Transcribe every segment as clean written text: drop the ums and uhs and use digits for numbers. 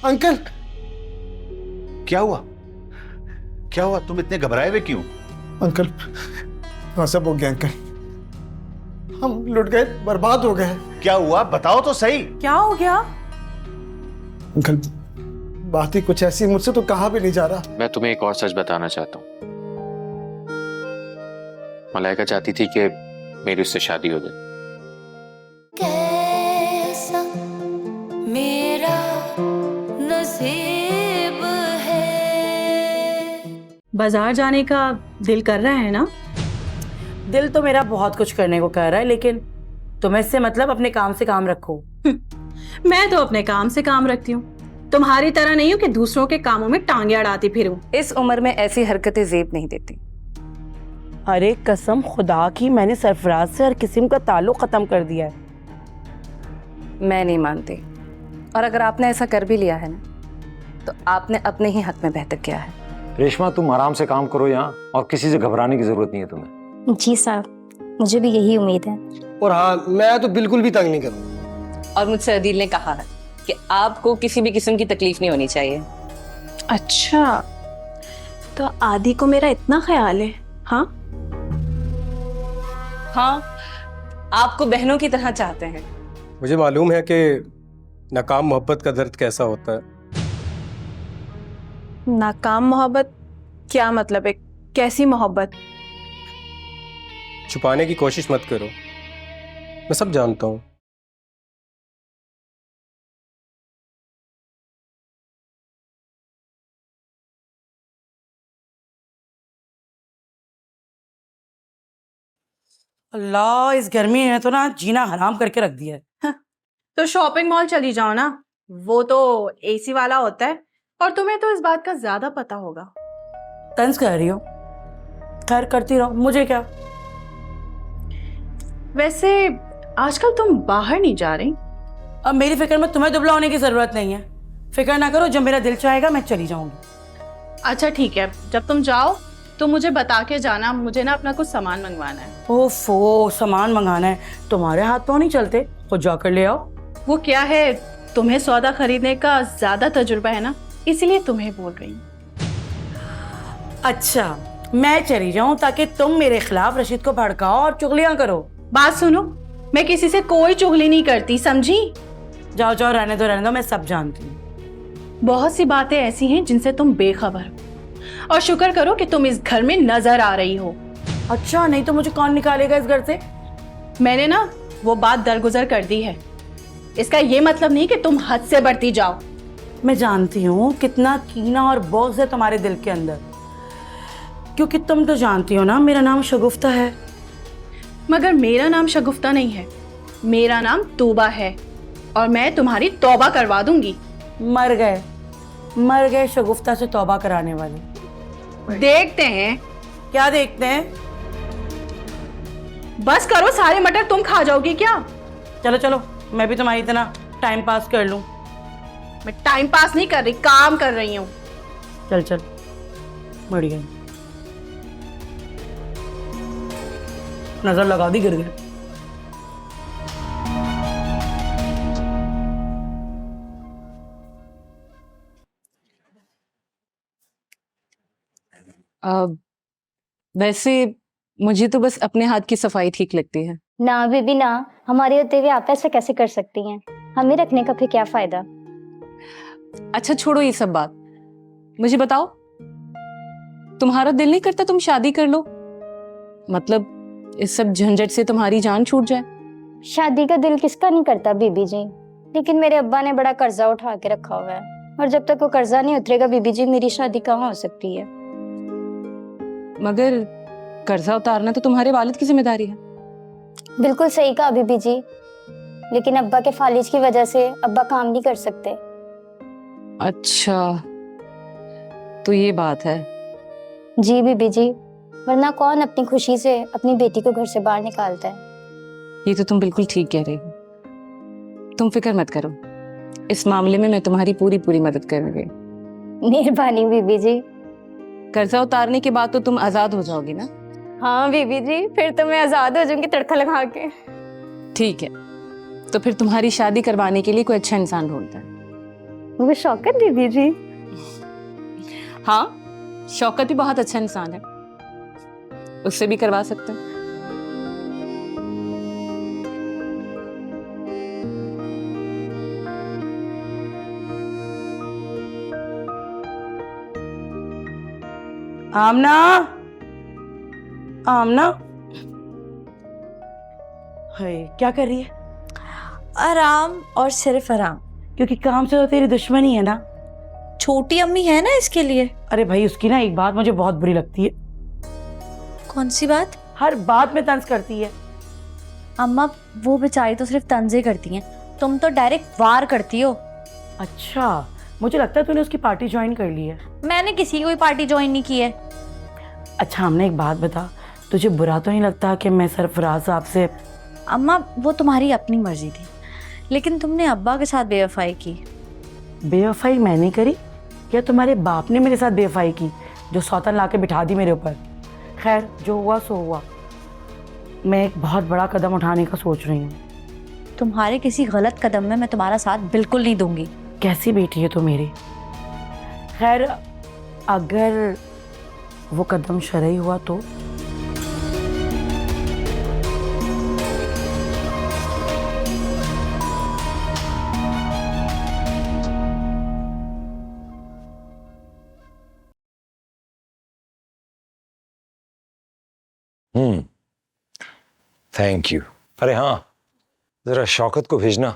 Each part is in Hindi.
अंकल क्या हुआ? क्या हुआ? तुम इतने घबराए हुए क्यों? अंकल, हाँ सब हो गया अंकल, हम लुट गए, बर्बाद हो गए। क्या हुआ? बताओ तो सही। क्या हो गया? अंकल बात ही कुछ ऐसी, मुझसे तो कहा भी नहीं जा रहा। मैं तुम्हें एक और सच बताना चाहता हूँ। मलाइका चाहती थी कि मेरी उससे शादी हो जाए। कैसा मेरा नसीब है। बाजार जाने का दिल कर रहा है ना? दिल तो मेरा बहुत कुछ करने को कह रहा है, लेकिन तुम्हें इससे मतलब अपने काम से काम रखो। मैं तो अपने काम से काम रखती हूँ, तुम्हारी तरह नहीं हूँ कि दूसरों के कामों में टांगे अड़ाती फिरूं। इस उम्र में ऐसी हरकतें जेब नहीं देती। अरे कसम खुदा की, मैंने सरफराज से हर किस्म का ताल्लुक खत्म कर दिया है। मैं नहीं मानती, और अगर आपने ऐसा कर भी लिया है ना, तो आपने अपने ही हक में बेहतर किया है। रेशमा, तुम आराम से काम करो यहाँ, और किसी से घबराने की जरूरत नहीं है तुम्हें। जी साहब, मुझे भी यही उम्मीद है। और हाँ, मैं तो बिल्कुल भी तंग नहीं करूँगा। और मुझसे अदील ने कहा है कि आपको किसी भी किस्म की तकलीफ नहीं होनी चाहिए। अच्छा, तो आदि को मेरा इतना ख्याल है? हाँ हाँ, आपको बहनों की तरह चाहते हैं। मुझे मालूम है कि नाकाम मोहब्बत का दर्द कैसा होता है। नाकाम मोहब्बत? क्या मतलब है? कैसी मोहब्बत? छुपाने की कोशिश मत करो, मैं सब जानता हूँ। अल्लाह, इस गर्मी ने तो ना जीना हराम करके रख दिया है। तो शॉपिंग मॉल चली जाओ ना, वो तो एसी वाला होता है, और तुम्हें तो इस बात का ज्यादा पता होगा। तंज कर रही हो? खैर, करती रहो, मुझे क्या। वैसे आजकल तुम बाहर नहीं जा रही? अब मेरी फिक्र में तुम्हें दुबला होने की जरूरत नहीं है। फिक्र ना करो, जब मेरा दिल चाहेगा मैं चली जाऊंगी। अच्छा ठीक है, जब तुम जाओ तो मुझे बता के जाना, मुझे ना अपना कुछ सामान मंगवाना है। ओफो, सामान मंगाना है? तुम्हारे हाथ तो नहीं चलते, खुद जाकर ले आओ। वो क्या है, तुम्हें सौदा खरीदने का ज्यादा तजुर्बा है ना, इसलिए तुम्हें बोल रही हूँ। अच्छा, मैं चली जाऊं ताकि तुम मेरे खिलाफ रशीद को भड़काओ और चुगलियां करो? बात सुनो, मैं किसी से कोई चुगली नहीं करती, समझी? जाओ जाओ, रहने दो, मैं सब जानती हूँ। बहुत सी बातें ऐसी हैं जिनसे तुम बेखबर हो, और शुक्र करो कि तुम इस घर में नजर आ रही हो। अच्छा, नहीं तो मुझे कौन निकालेगा इस घर से? मैंने ना वो बात दरगुजर कर दी है। इसका ये मतलब नहीं कि तुम हद से बढ़ती जाओ। मैं जानती हूँ कितना कीना और बोझ है तुम्हारे दिल के अंदर, क्योंकि तुम तो जानती हो ना मेरा नाम शगुफ्ता है। मगर मेरा नाम शगुफ्ता नहीं है, मेरा नाम तौबा है, और मैं तुम्हारी तौबा करवा दूंगी। मर गए शगुफ्ता से तौबा कराने वाले। देखते हैं। क्या देखते हैं? बस करो, सारे मटर तुम खा जाओगी क्या? चलो चलो, मैं भी तुम्हारी तरह टाइम पास कर लूं। मैं टाइम पास नहीं कर रही, काम कर रही हूँ। चल चल, बढ़िया। नजर लगा दी, गिर गए। वैसे मुझे तो बस अपने हाथ की सफाई ठीक लगती है। ना बीबी ना, हमारे होते हुए आप ऐसा कैसे कर सकती हैं? हमें रखने का फिर क्या फायदा? अच्छा छोड़ो ये सब बात, मुझे बताओ, तुम्हारा दिल नहीं करता तुम शादी कर लो? मतलब इस सब झंझट से तुम्हारी जान छूट जाए। शादी का दिल किसका नहीं करता बीबी जी, लेकिन मेरे अब्बा ने बड़ा कर्जा उठा के रखा हुआ है, और जब तक वो कर्जा नहीं उतरेगा बीबी जी, मेरी शादी कहाँ हो सकती है? मगर कर्जा उतारना तो तुम्हारे वालिद की जिम्मेदारी है। बिल्कुल सही कहा बीबी जी, लेकिन अब्बा के फालिज की वजह से अब्बा काम नहीं कर सकते। अच्छा, तो ये बात है। जी बीबी जी, वरना कौन अपनी खुशी से अपनी बेटी को घर से बाहर निकालता है? ये तो तुम बिल्कुल ठीक कह रही हो, तुम फिक्र मत करो, इस मामले में मैं तुम्हारी पूरी पूरी मदद करूंगी। मेहरबानी बीबी जी। कर्जा उतारने के बाद तो तुम आजाद हो जाओगी ना? हाँ बीबी जी, फिर तो मैं आजाद हो जाऊंगी तड़का लगा के। ठीक है, तो फिर तुम्हारी शादी करवाने के लिए कोई अच्छा इंसान ढूंढता है। वो शौकत बीबी जी। हाँ, शौकत भी बहुत अच्छा इंसान है, उससे भी करवा सकते हैं। आमना, आमना, हाय क्या कर रही है? आराम और सिर्फ आराम। क्योंकि काम से तो तेरी दुश्मनी है ना। छोटी अम्मी है ना इसके लिए। अरे भाई, उसकी ना एक बात मुझे बहुत बुरी लगती है। कौन सी बात? हर बात में तंज करती है। अम्मा वो बेचारी तो सिर्फ तंजे करती हैं, तुम तो डायरेक्ट वार करती हो। अच्छा, मुझे लगता है तूने उसकी पार्टी ज्वाइन कर ली है। मैंने किसी की कोई पार्टी ज्वाइन नहीं की है। अच्छा, हमने एक बात बता, तुझे बुरा तो नहीं लगता कि मैं सरफराज साहब से? अम्मा वो तुम्हारी अपनी मर्जी थी, लेकिन तुमने अब्बा के साथ बेवफाई की। बेवफाई मैंने करी या तुम्हारे बाप ने मेरे साथ बेवफाई की, जो सौतन लाके बिठा दी मेरे ऊपर? खैर, जो हुआ सो हुआ। मैं एक बहुत बड़ा कदम उठाने का सोच रही हूँ। तुम्हारे किसी गलत कदम में मैं तुम्हारा साथ बिल्कुल नहीं दूंगी। कैसी बेटी है तू मेरी। खैर, अगर वो कदम शरई हुआ तो? Thank you. अरे हाँ, जरा शौकत को भेजना।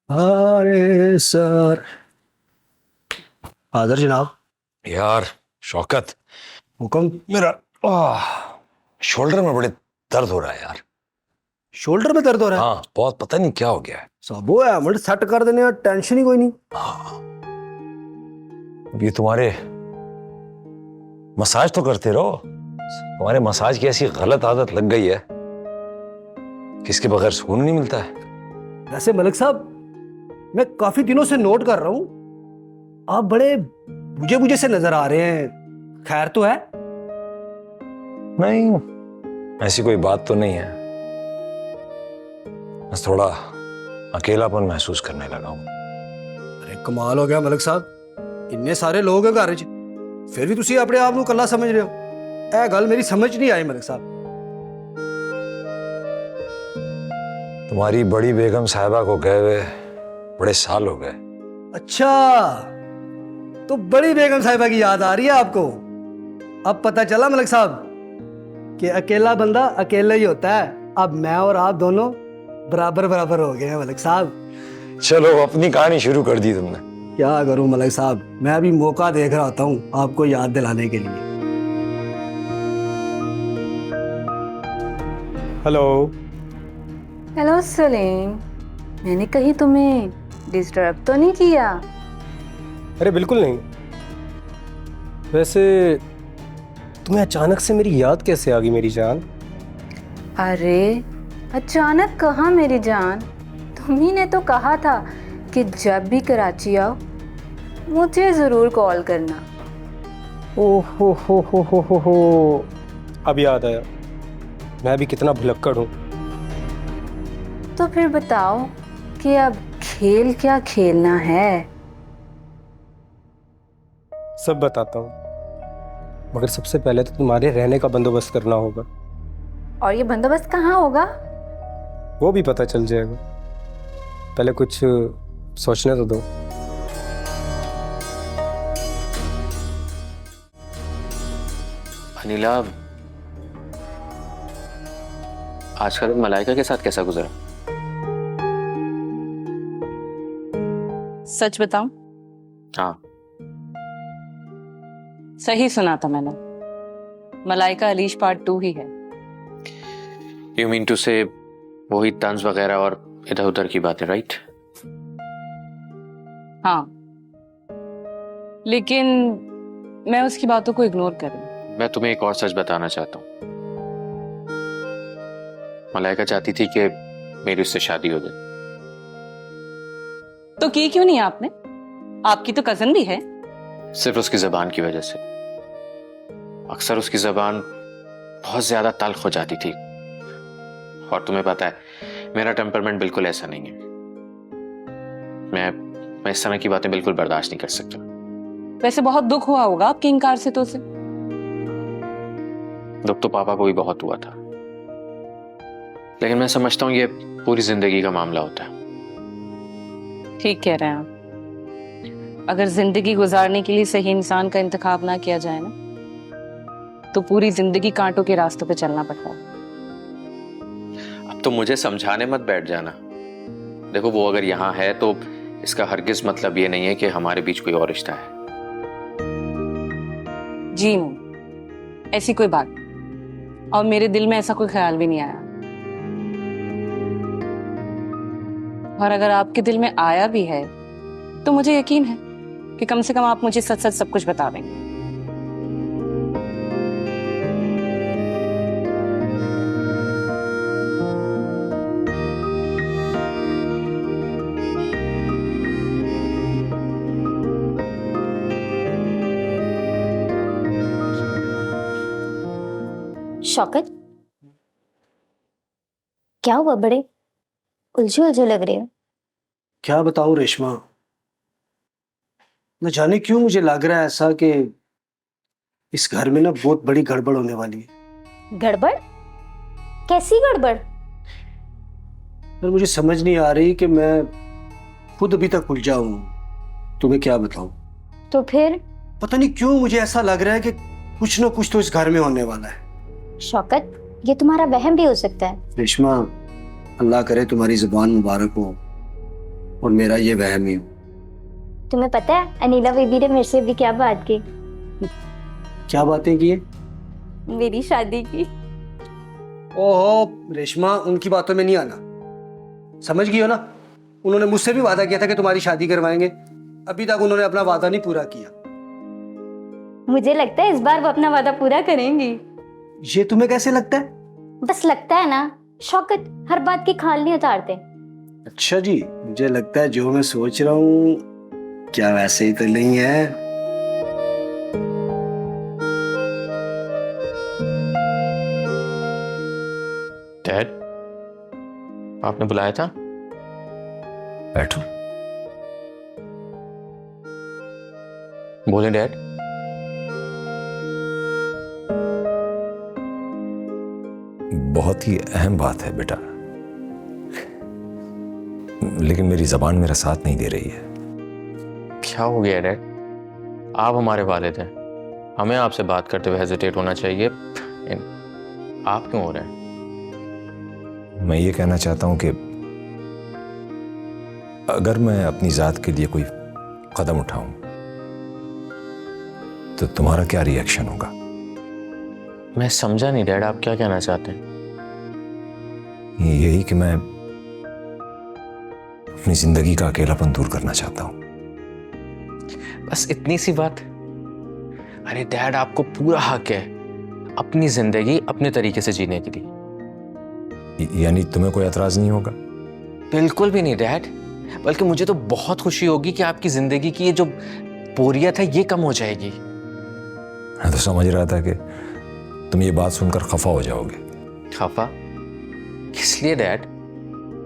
अरे सर। हाजिर जनाब। यार शौकत, हुक्म। मेरा शोल्डर में बड़े दर्द हो रहा है यार। शोल्डर में दर्द हो रहा है? हाँ, बहुत, पता नहीं क्या हो गया है। सबो है मुझे सेट कर देने और टेंशन ही कोई नहीं। हाँ, ये तुम्हारे मसाज तो करते रहो। तुम्हारे मसाज की ऐसी गलत आदत लग गई है कि इसके बगैर सुकून नहीं मिलता है। वैसे मलिक साहब, मैं काफी दिनों से नोट कर रहा हूं, आप बड़े बुझे बुझे से नजर आ रहे हैं। खैर तो है? नहीं, ऐसी कोई बात तो नहीं है, बस थोड़ा अकेलापन महसूस करने लगा हूं। अरे कमाल हो गया मलिक साहब, इतने सारे लोग हैं घर च, फिर भी तुसी अपने आप को कल्ला समझ रहे हो। ए गल मेरी समझ नहीं आई मलिक साहब। तुम्हारी बड़ी बेगम साहिबा को गए हुए बड़े साल हो गए। अच्छा, तो बड़ी बेगम साहिबा की याद आ रही है आपको? अब पता चला मलिक साहब कि अकेला बंदा अकेला ही होता है। अब मैं और आप दोनों बराबर बराबर हो गए हैं मलिक साहब। चलो, अपनी कहानी शुरू कर दी तुमने। क्या करूं मलिक साहब, मैं अभी मौका देख रहा होता हूं आपको याद दिलाने के लिए। हेलो। हेलो सलीम, मैंने कहीं तुम्हें डिस्टर्ब तो नहीं किया? अरे बिल्कुल नहीं। वैसे तुम्हें अचानक से मेरी याद कैसे आ गई मेरी जान? अरे अचानक कहाँ मेरी जान, तुम्ही ने तो कहा था कि जब भी कराची आओ मुझे ज़रूर कॉल करना। ओह हो, अब याद आया, मैं भी कितना भुलक्कड़ हूँ। तो फिर बताओ कि अब खेल क्या खेलना है? सब बताता हूँ, मगर सबसे पहले तो तुम्हारे रहने का बंदोबस्त करना होगा। और ये बंदोबस्त कहाँ होगा? वो भी पता चल जाएगा, पहले कुछ सोचने तो दो। अनिला, आज का दिन मलाइका के साथ कैसा गुजरा? सच बताऊं? हाँ। सही सुना था मैंने, मलाइका अलीश पार्ट 2 ही है। यू मीन टू से वही तंज वगैरह और इधर उधर की बातें, राइट? हाँ, लेकिन मैं उसकी बातों को इग्नोर कर रही हूं। मैं तुम्हें एक और सच बताना चाहता हूँ। मलाइका चाहती थी कि मेरी उससे शादी हो जाए। तो की क्यों नहीं आपने? आपकी तो कजन भी है। सिर्फ उसकी जबान की वजह से। अक्सर उसकी जबान बहुत ज्यादा तल्ख हो जाती थी, और तुम्हें पता है मेरा टेम्परमेंट बिल्कुल ऐसा नहीं है। मैं इस तरह की बातें बिल्कुल बर्दाश्त नहीं कर सकता। वैसे बहुत दुख हुआ होगा आपके इनकार से तो उसे। दुख तो पापा को भी बहुत हुआ था, लेकिन मैं समझता हूं ये पूरी जिंदगी का मामला होता है। ठीक कह रहे हैं आप। अगर जिंदगी गुजारने के लिए सही इंसान का इंतखाब ना किया जाए ना, तो पूरी जिंदगी कांटों के रास्तों पे चलना पड़ता है। अब तो मुझे समझाने मत बैठ जाना। देखो, वो अगर यहाँ है तो इसका हरगिज मतलब ये नहीं है कि हमारे बीच कोई और रिश्ता है। जी नहीं, ऐसी कोई बात, और मेरे दिल में ऐसा कोई ख्याल भी नहीं आया। और अगर आपके दिल में आया भी है तो मुझे यकीन है कि कम से कम आप मुझे सच सच सब कुछ बता देंगे। शौकत, क्या हुआ? बड़े उलझे उलझे लग रहे हो। क्या बताऊं रेशमा, न जाने क्यों मुझे लग रहा है ऐसा कि इस घर में ना बहुत बड़ी गड़बड़ होने वाली है। गड़बड़? कैसी गड़बड़? पर मुझे समझ नहीं आ रही कि मैं खुद अभी तक उलझा हूं। तुम्हें क्या बताऊं? तो फिर? पता नहीं क्यों मुझे ऐसा लग रहा है कि कुछ ना कुछ तो इस घर में होने वाला है। शौकत, ये तुम्हारा वहम भी हो सकता है। रेशमा, अल्लाह करे तुम्हारी जुबान मुबारक हो और मेरा ये वहम ही हो। तुम्हें पता है अनीला बीबी ने मेरे से भी क्या बात की? क्या बातें की है? मेरी शादी की। ओहो रेशमा, उनकी बातों में नहीं आना, समझ गई हो ना? उन्होंने मुझसे भी वादा किया था कि तुम्हारी शादी करवाएंगे। अभी तक उन्होंने अपना वादा नहीं पूरा किया। मुझे लगता है इस बार वो अपना वादा पूरा करेंगी। ये तुम्हें कैसे लगता है? बस लगता है ना, शौकत हर बात की खाल नहीं उतारते। अच्छा जी, मुझे लगता है जो मैं सोच रहा हूँ क्या वैसे ही तो नहीं है। डैड, आपने बुलाया था? बैठो। बोले डैड। बहुत ही अहम बात है बेटा, लेकिन मेरी जबान मेरा साथ नहीं दे रही है। क्या हो गया डैड? आप हमारे वालिद हैं, हमें आपसे बात करते हुए हेजिटेट होना चाहिए। आप क्यों हो रहे हैं? मैं ये कहना चाहता हूं कि अगर मैं अपनी जात के लिए कोई कदम उठाऊं तो तुम्हारा क्या रिएक्शन होगा? मैं समझा नहीं डैड, आप क्या कहना चाहते हैं? यही कि मैं अपनी जिंदगी का अकेलापन दूर करना चाहता हूं। बस इतनी सी बात? अरे डैड, आपको पूरा हक है अपनी जिंदगी अपने तरीके से जीने के लिए। यानी तुम्हें कोई एतराज नहीं होगा? बिल्कुल भी नहीं डैड, बल्कि मुझे तो बहुत खुशी होगी कि आपकी जिंदगी की ये जो बोरियत है ये कम हो जाएगी। मैं तो समझ रहा था कि तुम ये बात सुनकर खफा हो जाओगे। खफा? किस लिए डैड?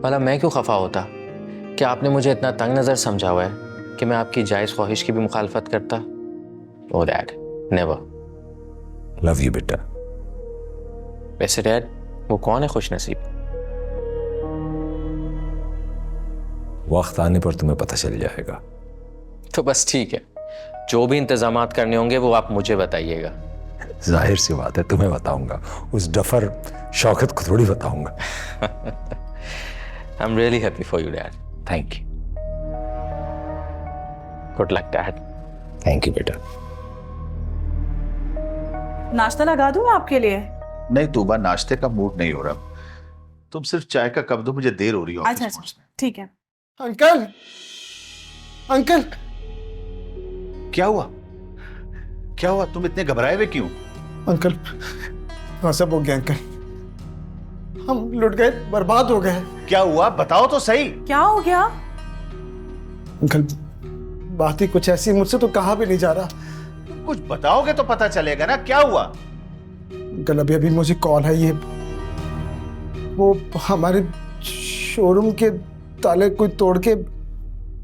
भला मैं क्यों खफा होता? क्या आपने मुझे इतना तंग नजर समझा हुआ है कि मैं आपकी जायज ख्वाहिश की भी मुखालफत करता? ओ डैड, नेवर। लव यू बेटा। वैसे डैड, वो कौन है खुश नसीब? वक्त आने पर तुम्हें पता चल जाएगा। तो बस ठीक है, जो भी इंतजामात करने होंगे वो आप मुझे बताइएगा। जाहिर सी बात है तुम्हें बताऊंगा, उस डफर शौकत को थोड़ी बताऊंगा। I am really happy for you dad. Thank you. Good luck dad. Thank you बेटा। नाश्ता लगा दूं आपके लिए? नहीं तूबा, नाश्ते का मूड नहीं हो रहा, तुम सिर्फ चाय का कप दो, मुझे देर हो रही है ऑफिस पहुंचने। ठीक है। अंकल, अंकल, क्या हुआ? क्या हुआ? तुम इतने घबराए हुए क्यों? अंकल, हाँ सब हो गया अंकल, हम लुट गए, बर्बाद हो गए। क्या हुआ बताओ तो सही। क्या हो गया? अंकल, बात ही कुछ ऐसी, मुझसे तो कहा भी नहीं जा रहा। कुछ बताओगे तो पता चलेगा ना, क्या हुआ? अंकल अभी अभी मुझे कॉल है, ये वो हमारे शोरूम के ताले कोई तोड़ के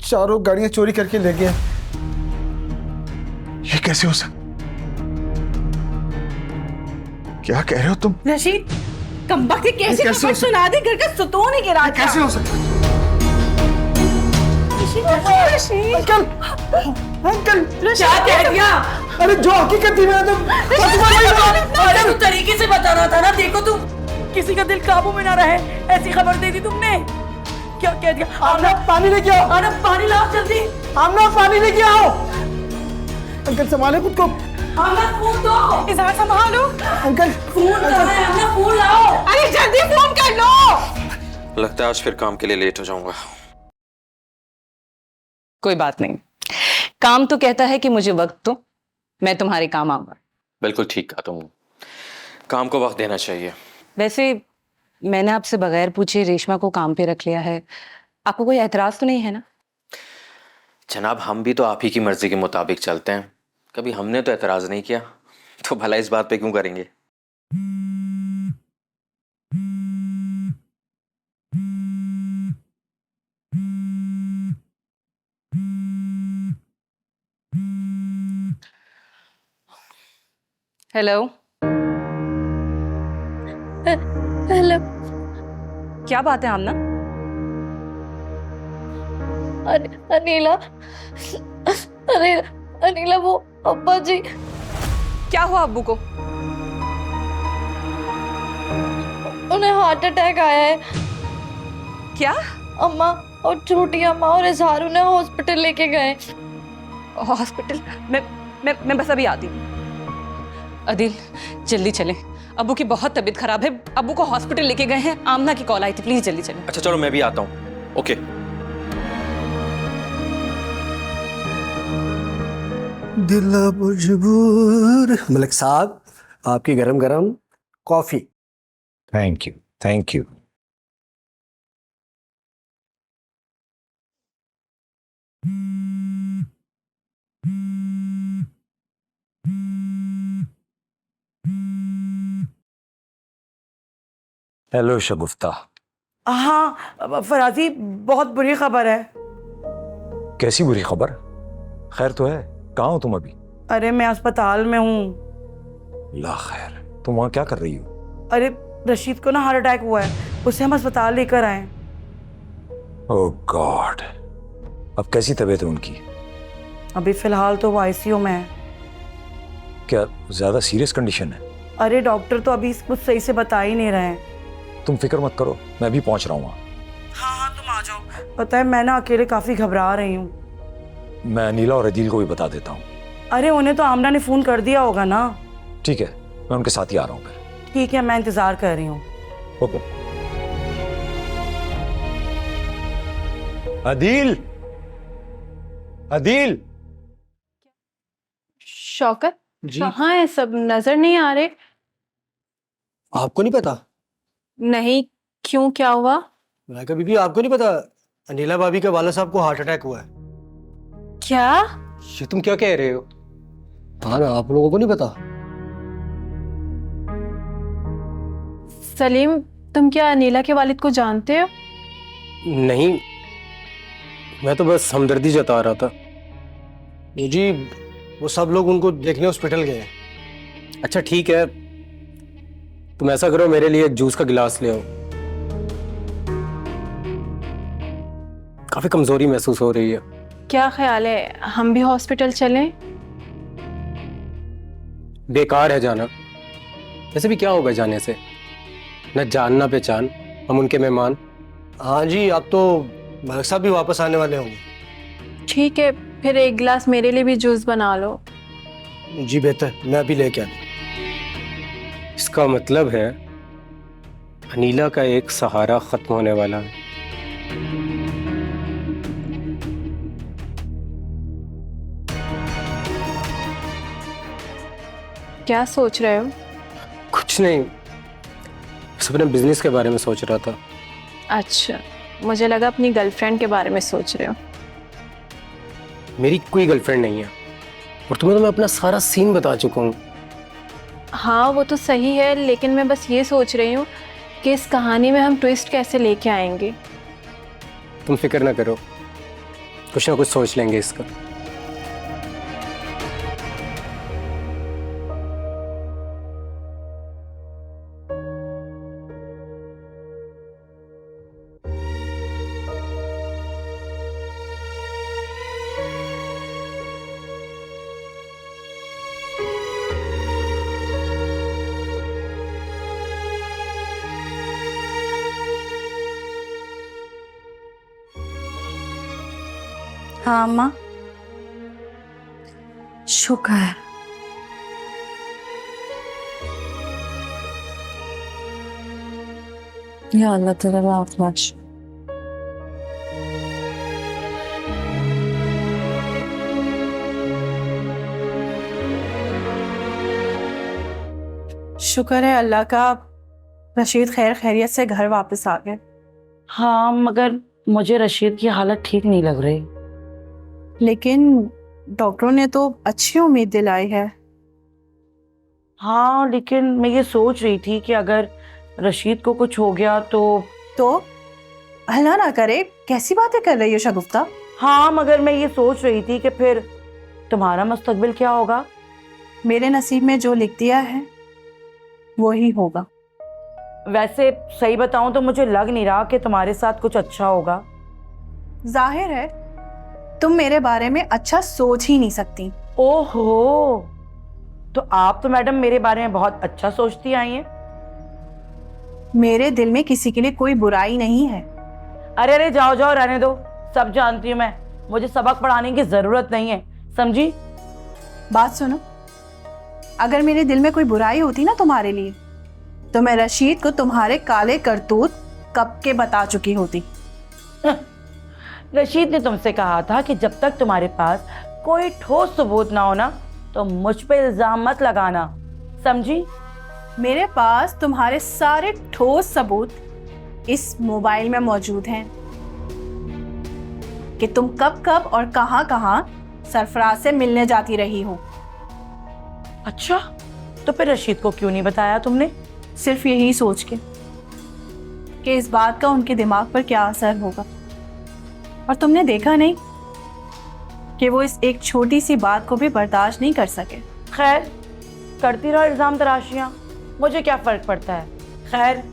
चारों गाड़ियां चोरी करके ले गए। ये कैसे हो सकता? क्या कह रहे हो तुम? रशीद, कमबख्त कैसे खबर सुना दी, घर का सुतून ही गिरा दिया। कैसे हो सकता? अंकल, अंकल क्या कह दिया? अरे जो हकीकत थी मैं तो अरे तू तरीके से बता रहा था ना, देखो तुम किसी का दिल काबू में ना रहे, ऐसी खबर दे दी तुमने। क्या कह दिया? आमना पानी लेके आओ। आना पानी लाओ जल्दी। आमना पानी लेके आओ। अंकल संभाले खुद को। आमना फोन दो। इधर संभालो। अंकल फोन कहाँ है? आमना फोन लाओ। अरे जल्दी फोन कर लो। लगता है आज फिर काम के लिए लेट हो जाऊंगा। कोई बात नहीं, काम तो कहता है कि मुझे वक्त दो, मैं तुम्हारे काम आऊंगा। बिल्कुल ठीक कहा तुम, काम को वक्त देना चाहिए। वैसे मैंने आपसे बगैर पूछे रेशमा को काम पे रख लिया है, आपको कोई एतराज तो नहीं है ना? जनाब, हम भी तो आप ही की मर्जी के मुताबिक चलते हैं, कभी हमने तो एतराज नहीं किया, तो भला इस बात पे क्यों करेंगे? Hello hello. क्या बात है आमना? अरे अनिला, अरे अनिला, वो अब्बा जी। क्या हुआ अब्बू को? उन्हें हार्ट अटैक आया है। क्या? अम्मा और छोटी अम्मा और इजहार उन्हें हॉस्पिटल लेके गए। हॉस्पिटल? मैं बस अभी आती हूँ। अदिल, जल्दी चलें, अब्बू की बहुत तबीयत खराब है, अब्बू को हॉस्पिटल लेके गए हैं, आमना की कॉल आई थी, प्लीज जल्दी चलें। अच्छा चलो, मैं भी आता हूँ। ओके। दिल मजबूर। मलिक साहब, आपकी गरम गरम coffee. Thank you, thank you. Hello Shagufta. हाँ फराजी, बहुत बुरी खबर है। कैसी बुरी खबर? खैर तो है? कहाँ हो तुम अभी? अरे मैं अस्पताल में हूँ। ला खैर, तुम वहाँ क्या कर रही हो? अरे रशीद को ना हार्ट अटैक हुआ है, उसे हम अस्पताल लेकर आए। ओह गॉड, अब कैसी तबीयत है उनकी? अभी फिलहाल तो वो आईसीयू में है। क्या ज्यादा सीरियस कंडीशन है? अरे डॉक्टर तो अभी कुछ सही से बता ही नहीं रहे हैं। तुम फिक्र मत करो, मैं भी पहुंच रहा हूँ वहाँ। हाँ तुम आ जाओ। पता है मैं ना अकेले काफी घबरा रही हूँ। मैं नीला और अदील को भी बता देता हूँ। अरे उन्हें तो आमना ने फोन कर दिया होगा ना। ठीक है, मैं उनके साथ ही आ रहा हूँ फिर। ठीक है, मैं इंतजार कर रही हूँ। ओके। अदील, अदील। शौकत, कहाँ है सब? नजर नहीं आ रहे। आपको नहीं पता? नहीं, क्यों, क्या हुआ? मैं कभी भी आपको नहीं पता अनिला भाभी के वाला साहब को हार्ट अटैक हुआ है? क्या? ये तुम क्या कह रहे हो? हाँ ना, आप लोगों को नहीं पता? सलीम, तुम क्या अनिला के वालिद को जानते हो? नहीं, मैं तो बस हमदर्दी जता रहा था। जी, वो सब लोग उनको देखने हॉस्पिटल गए हैं। अच्छा ठीक है, तुम ऐसा करो, मेरे लिए एक जूस का गिलास ले आओ। काफी कमजोरी महसूस हो रही है। क्या ख्याल है, हम भी हॉस्पिटल चलें? बेकार है जाना, वैसे भी क्या होगा जाने से? न जान ना पहचान, हम उनके मेहमान। हाँ जी, अब तो मलिक साहब भी वापस आने वाले होंगे। ठीक है, फिर एक गिलास मेरे लिए भी जूस बना लो। जी बेहतर, मैं अभी लेके आता हूं। इसका मतलब है अनीला का एक सहारा खत्म होने वाला है। क्या सोच रहे हो? कुछ नहीं, बस अपने बिजनेस के बारे में सोच रहा था। अच्छा, मुझे लगा अपनी गर्लफ्रेंड के बारे में सोच रहे हो। मेरी कोई गर्लफ्रेंड नहीं है और तुम्हें तो मैं अपना सारा सीन बता चुका हूँ। हाँ वो तो सही है, लेकिन मैं बस ये सोच रही हूँ कि इस कहानी में हम ट्विस्ट कैसे लेके आएंगे। तुम फिक्र ना करो, कुछ ना कुछ सोच लेंगे इसका। हाँ अम्मा, शुक्र है। या अल्लाह तेरा लाख बख्श। शुक्र है अल्लाह का, रशीद खैर खैरियत से घर वापस आ गए। हाँ, मगर मुझे रशीद की हालत ठीक नहीं लग रही। लेकिन डॉक्टरों ने तो अच्छी उम्मीद दिलाई है। हाँ, लेकिन मैं ये सोच रही थी कि अगर रशीद को कुछ हो गया तो अल्लाह ना करे, कैसी बातें कर रही हो शगुफ्ता? हाँ, मगर मैं ये सोच रही थी कि फिर तुम्हारा मुस्तकबिल क्या होगा। मेरे नसीब में जो लिख दिया है वही होगा। वैसे सही बताऊं तो मुझे लग नहीं रहा कि तुम्हारे साथ कुछ अच्छा होगा। जाहिर है तुम मेरे बारे में अच्छा सोच ही नहीं सकती। ओहो, तो आप तो मैडम मेरे बारे में बहुत अच्छा सोचती आई हैं। मेरे दिल में किसी के लिए कोई बुराई नहीं है। अरे अरे जाओ जाओ, रहने दो, सब जानती हूँ मैं। मुझे सबक पढ़ाने की जरूरत नहीं है, समझी? बात सुनो, अगर मेरे दिल में कोई बुराई होती ना तुम्हारे लिए, तो मैं रशीद को तुम्हारे काले करतूत कब के बता चुकी होती। रशीद ने तुमसे कहा था कि जब तक तुम्हारे पास कोई ठोस सबूत ना हो ना, तो मुझ पे इल्जाम मत लगाना, समझी? मेरे पास तुम्हारे सारे ठोस सबूत इस मोबाइल में मौजूद हैं कि तुम कब कब और कहां कहां सरफराज से मिलने जाती रही हो। अच्छा, तो फिर रशीद को क्यों नहीं बताया तुमने? सिर्फ यही सोच के कि इस बात का उनके दिमाग पर क्या असर होगा। और तुमने देखा नहीं कि वो इस एक छोटी सी बात को भी बर्दाश्त नहीं कर सके। खैर, करती रहो इल्जाम तराशियां, मुझे क्या फर्क पड़ता है। खैर,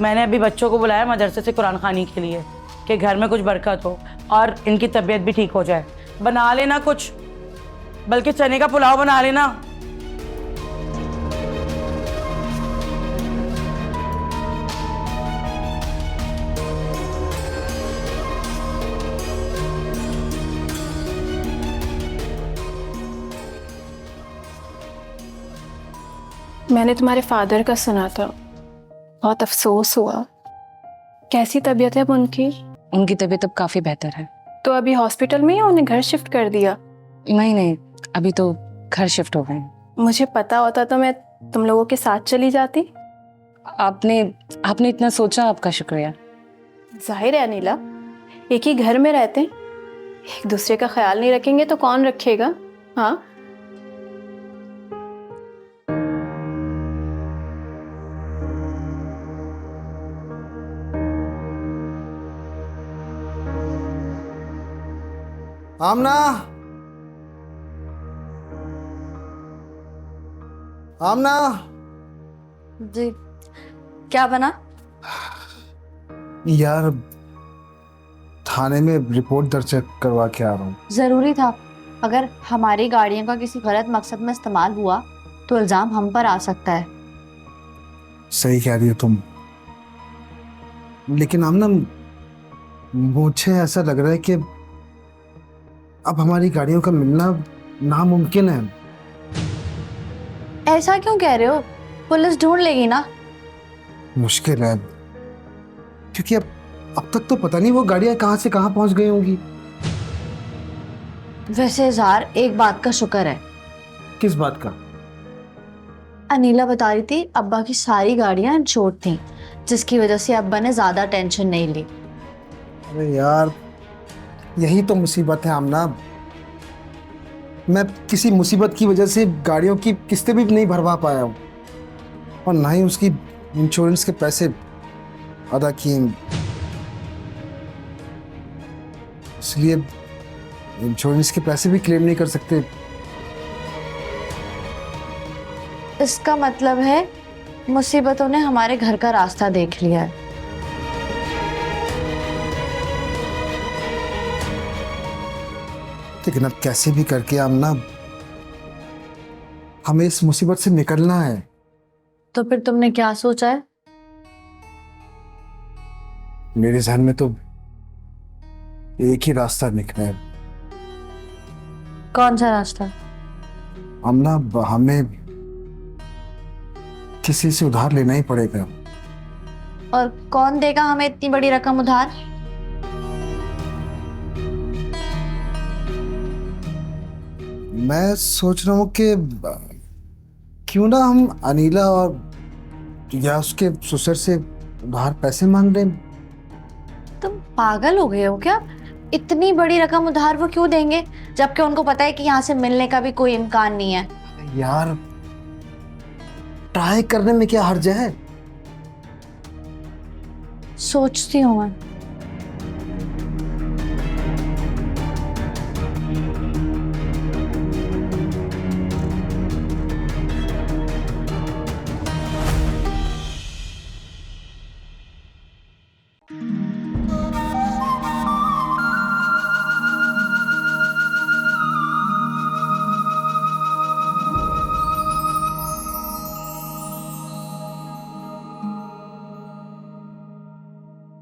मैंने अभी बच्चों को बुलाया मदरसे से कुरान खानी के लिए कि घर में कुछ बरकत हो और इनकी तबीयत भी ठीक हो जाए। बना लेना कुछ, बल्कि चने का पुलाव बना लेना। मैंने तुम्हारे फादर का सुना था, बहुत अफसोस हुआ। कैसी तबीयत है अब उनकी? उनकी तबीयत अब काफी बेहतर है। तो अभी हॉस्पिटल में या उन्हें घर शिफ्ट कर दिया? नहीं नहीं, अभी तो घर शिफ्ट हो गए। मुझे पता होता तो मैं तुम लोगों के साथ चली जाती। आपने इतना सोचा, आपका शुक्रिया। जाहिर है अनिला, एक ही घर में रहते हैं, एक दूसरे का ख्याल नहीं रखेंगे तो कौन रखेगा? हाँ, आमना, आमना। जी, क्या बना? यार, थाने में रिपोर्ट दर्ज करवा के आ रहा हूँ। जरूरी था। अगर हमारी गाड़ियों का किसी गलत मकसद में इस्तेमाल हुआ तो इल्जाम हम पर आ सकता है। सही कह रही हो तुम, लेकिन आमना, मुझे ऐसा लग रहा है कि अब हमारी गाड़ियों का मिलना नामुमकिन है। ऐसा क्यों कह रहे हो? पुलिस ढूंढ लेगी ना। मुश्किल है, क्योंकि अब तक तो पता नहीं वो गाड़ियां कहां से कहां पहुंच गई होंगी। वैसे इजहार, एक बात का शुक्र है। किस बात का? अनीला बता रही थी अब्बा की सारी गाड़ियां इंश्योर्ड थी, जिसकी वजह से अब्बा ने ज्यादा टेंशन नहीं ली। अरे यार, यही तो मुसीबत है आमना। मैं किसी मुसीबत की वजह से गाड़ियों की किस्तें भी नहीं भरवा पाया हूँ और ना ही उसकी इंश्योरेंस के पैसे अदा किए हैं। इसलिए इंश्योरेंस के पैसे भी क्लेम नहीं कर सकते। इसका मतलब है मुसीबतों ने हमारे घर का रास्ता देख लिया है। लेकिन अब कैसे भी करके आमना, हमें इस मुसीबत से निकलना है। तो फिर तुमने क्या सोचा है? मेरे जहन में तो एक ही रास्ता निकला है। कौन सा रास्ता? आमना, हमें किसी से उधार लेना ही पड़ेगा। और कौन देगा हमें इतनी बड़ी रकम उधार? मैं सोच रहा हूँ कि क्यों ना हम अनीला और या उसके ससुर से उधार पैसे मांग लें। तुम पागल हो गए हो क्या? इतनी बड़ी रकम उधार वो क्यों देंगे, जबकि उनको पता है कि यहाँ से मिलने का भी कोई इम्कान नहीं है। यार, ट्राई करने में क्या हर्ज है? सोचती हूँ मैं।